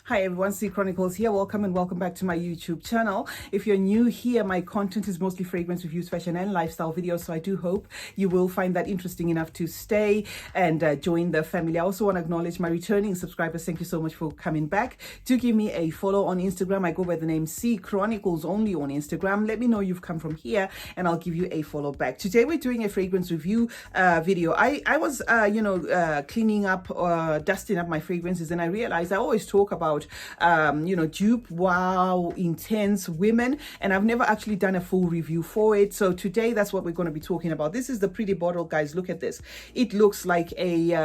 Hi everyone, CeeChronicles here. Welcome and welcome back to my YouTube channel. If you're new here, my content is mostly fragrance reviews, fashion and lifestyle videos. So I do hope you will find that interesting enough to stay and join the family. I also want to acknowledge my returning subscribers. Thank you so much for coming back. Do give me a follow on Instagram. I go by the name CeeChronicles only on Instagram. Let me know you've come from here and I'll give you a follow back. Today we're doing a fragrance review video. I was, cleaning up, dusting up my fragrances, and I realized I always talk about Joop, wow, intense women, and I've never actually done a full review for it. So today that's what we're going to be talking about. This is the pretty bottle, guys. Look at this. It looks like a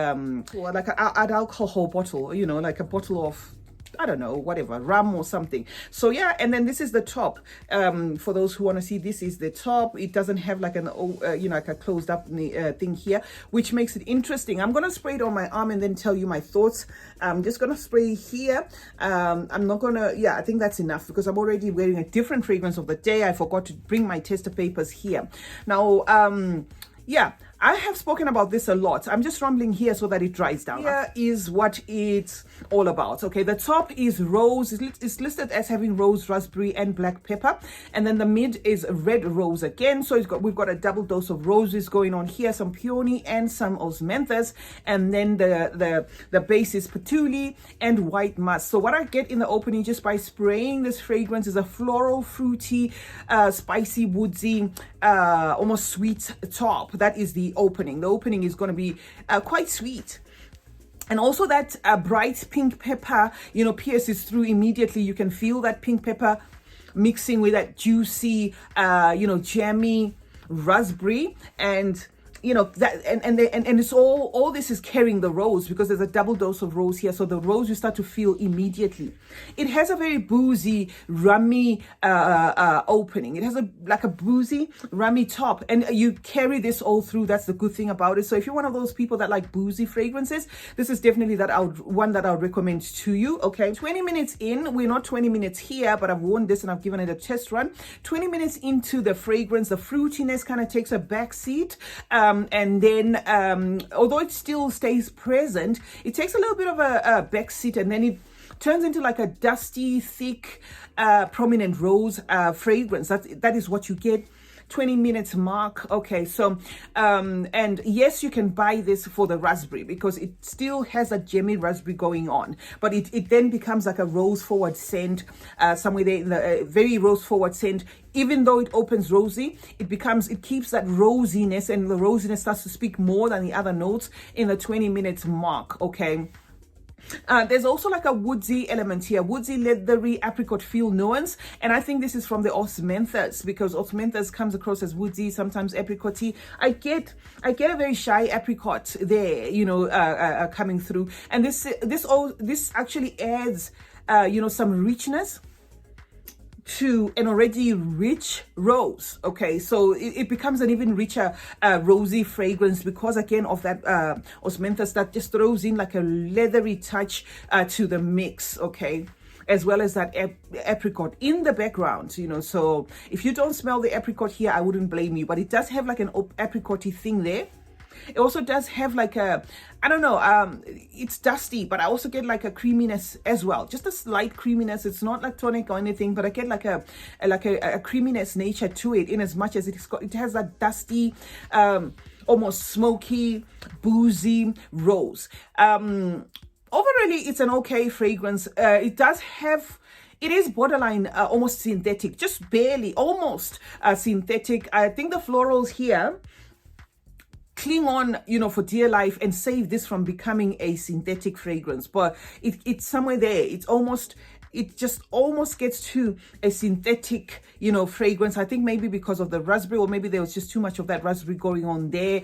like an alcohol bottle, like a bottle of, I don't know, whatever, rum or something. So yeah, and then this is the top. For those who want to see, this is the top. It doesn't have like an like a closed up thing here, which makes it interesting. I'm gonna spray it on my arm and then tell you my thoughts. I'm just gonna spray here. I'm not gonna, I think that's enough because I'm already wearing a different fragrance of the day. I forgot to bring my tester papers here. Now, I have spoken about this a lot. I'm just rumbling here so that it dries down. Here is what it's all about. Okay, the top is rose. It's listed as having rose, raspberry, and black pepper. And then the mid is red rose again. So we've got a double dose of roses going on here, some peony and some osmanthus. And then the base is patchouli and white musk. So what I get in the opening just by spraying this fragrance is a floral, fruity, spicy, woodsy, almost sweet top. That is the opening. The opening is going to be quite sweet. And also that bright pink pepper, pierces through immediately. You can feel that pink pepper mixing with that juicy, jammy raspberry, and that and it's all this is carrying the rose because there's a double dose of rose here. So the rose you start to feel immediately. It has a very boozy, rummy opening. It has like a boozy, rummy top, and you carry this all through. That's the good thing about it. So if you're one of those people that like boozy fragrances, this is definitely one that I would recommend to you. Okay, 20 minutes in, we're not 20 minutes here, but I've worn this and I've given it a test run. 20 minutes into the fragrance, the fruitiness kind of takes a back seat. And then, although it still stays present, it takes a little bit of a back seat, and then it turns into like a dusty, thick, prominent rose fragrance. That is what you get. 20 minutes mark. Okay, so and yes, you can buy this for the raspberry because it still has a jammy raspberry going on, but it then becomes like a rose forward scent, somewhere there in the very rose forward scent. Even though it opens rosy, it keeps that rosiness, and the rosiness starts to speak more than the other notes in the 20 minutes mark. Okay. There's also like a woodsy element here, woodsy, leathery, apricot feel nuance, and I think this is from the osmanthus because osmanthus comes across as woodsy, sometimes apricotty. I get a very shy apricot there, coming through, and this actually adds some richness to an already rich rose. Okay, so it becomes an even richer rosy fragrance because again of that osmanthus that just throws in like a leathery touch to the mix. Okay, as well as that apricot in the background, so if you don't smell the apricot here, I wouldn't blame you, but it does have like an apricotty thing there. It also does have like a, I don't know, it's dusty, but I also get like a creaminess as well. Just a slight creaminess. It's not like tonic or anything, but I get like a creaminess nature to it, in as much as it has that dusty, almost smoky, boozy rose. Overall, it's an okay fragrance. It is borderline almost synthetic, just barely, almost synthetic. I think the florals here cling on, for dear life and save this from becoming a synthetic fragrance, but it's somewhere there. It just almost gets to a synthetic, fragrance. I think maybe because of the raspberry, or maybe there was just too much of that raspberry going on there.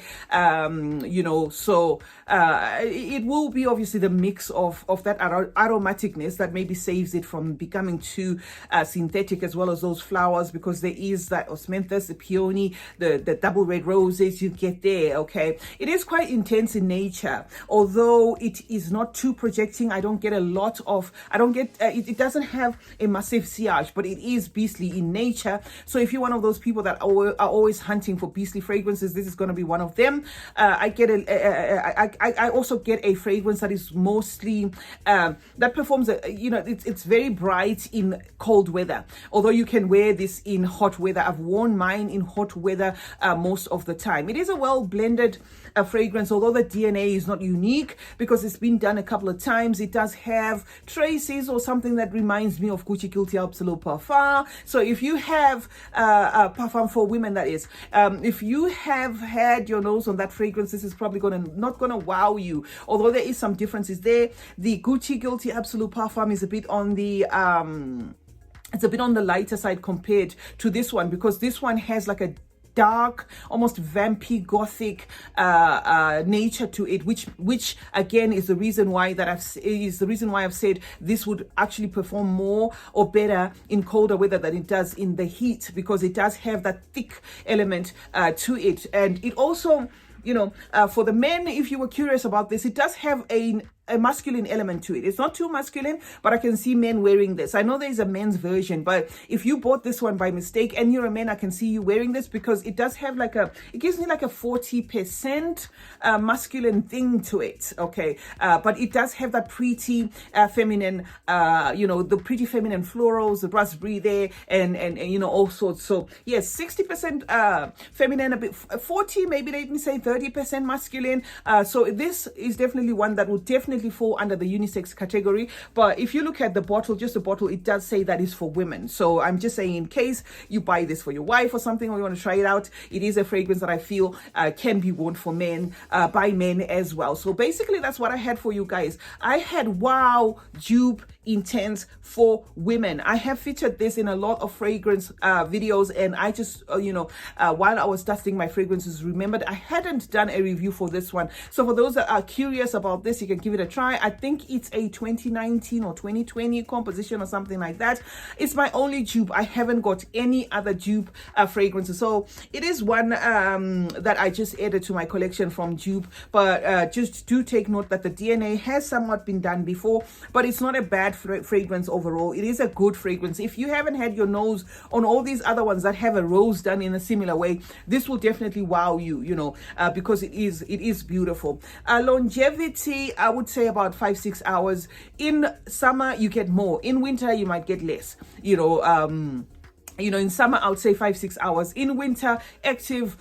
So it will be obviously the mix of that aromaticness that maybe saves it from becoming too synthetic, as well as those flowers, because there is that osmanthus, the peony, the double red roses you get there. Okay, it is quite intense in nature, although it is not too projecting. I don't get a lot of, it it doesn't have a massive sillage, but it is beastly in nature. So if you're one of those people that are always hunting for beastly fragrances, this is going to be one of them. I also get a fragrance that is mostly that performs it's very bright in cold weather, although you can wear this in hot weather. I've worn mine in hot weather most of the time. It is a well blended fragrance, although the DNA is not unique because it's been done a couple of times. It does have traces or something that reminds me of Gucci Guilty Absolute Parfum. So if you have Parfum for women, that is, if you have had your nose on that fragrance, this is probably not gonna wow you, although there is some differences there. The Gucci Guilty Absolute Parfum is a bit on the it's a bit on the lighter side compared to this one, because this one has like a dark, almost vampy gothic nature to it, which again is the reason why I've said this would actually perform more or better in colder weather than it does in the heat, because it does have that thick element to it. And it also, for the men, if you were curious about this, it does have a masculine element to it. It's not too masculine, but I can see men wearing this. I know there's a men's version, but if you bought this one by mistake and you're a man, I can see you wearing this, because it does have it gives me like a 40% masculine thing to it. Okay. But it does have that pretty feminine, the pretty feminine florals, the raspberry there, and all sorts. So yes, 60% feminine, a bit 40, maybe let me say 30% masculine. So this is definitely one that would definitely fall under the unisex category. But if you look at the bottle, just the bottle, it does say that is for women. So I'm just saying, in case you buy this for your wife or something, or you want to try it out, it is a fragrance that I feel can be worn for men, by men as well. So basically that's what I had for you guys. I had Wow Joop Intense for women. I have featured this in a lot of fragrance videos, and I just while I was testing my fragrances, remembered I hadn't done a review for this one. So for those that are curious about this, you can give it a try. I think it's a 2019 or 2020 composition or something like that. It's my only Joop. I haven't got any other Joop fragrances, so it is one that I just added to my collection from Joop. But just do take note that the DNA has somewhat been done before, but it's not a bad fragrance overall. It is a good fragrance. If you haven't had your nose on all these other ones that have a rose done in a similar way, this will definitely wow you, because it is beautiful. Longevity, I would say about 5-6 hours. In summer you get more, in winter you might get less. In summer, I would say 5-6 hours. In winter, active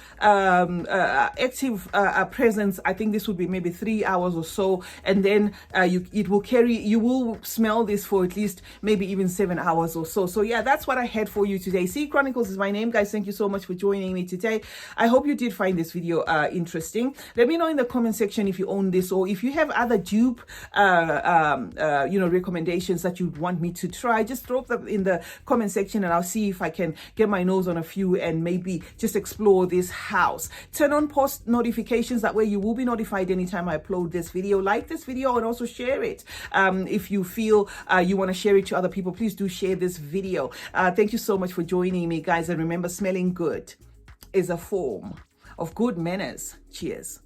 presence, I think this would be maybe 3 hours or so. And then you will smell this for at least maybe even 7 hours or so. So yeah, that's what I had for you today. CeeChronicles is my name, guys. Thank you so much for joining me today. I hope you did find this video interesting. Let me know in the comment section if you own this, or if you have other Joop recommendations that you'd want me to try. Just drop them in the comment section and I'll see if I can get my nose on a few and maybe just explore this house. Turn on post notifications, that way you will be notified anytime I upload this video. Like this video and also share it. If you feel you want to share it to other people, please do share this video. Thank you so much for joining me, guys, and remember, smelling good is a form of good manners. Cheers.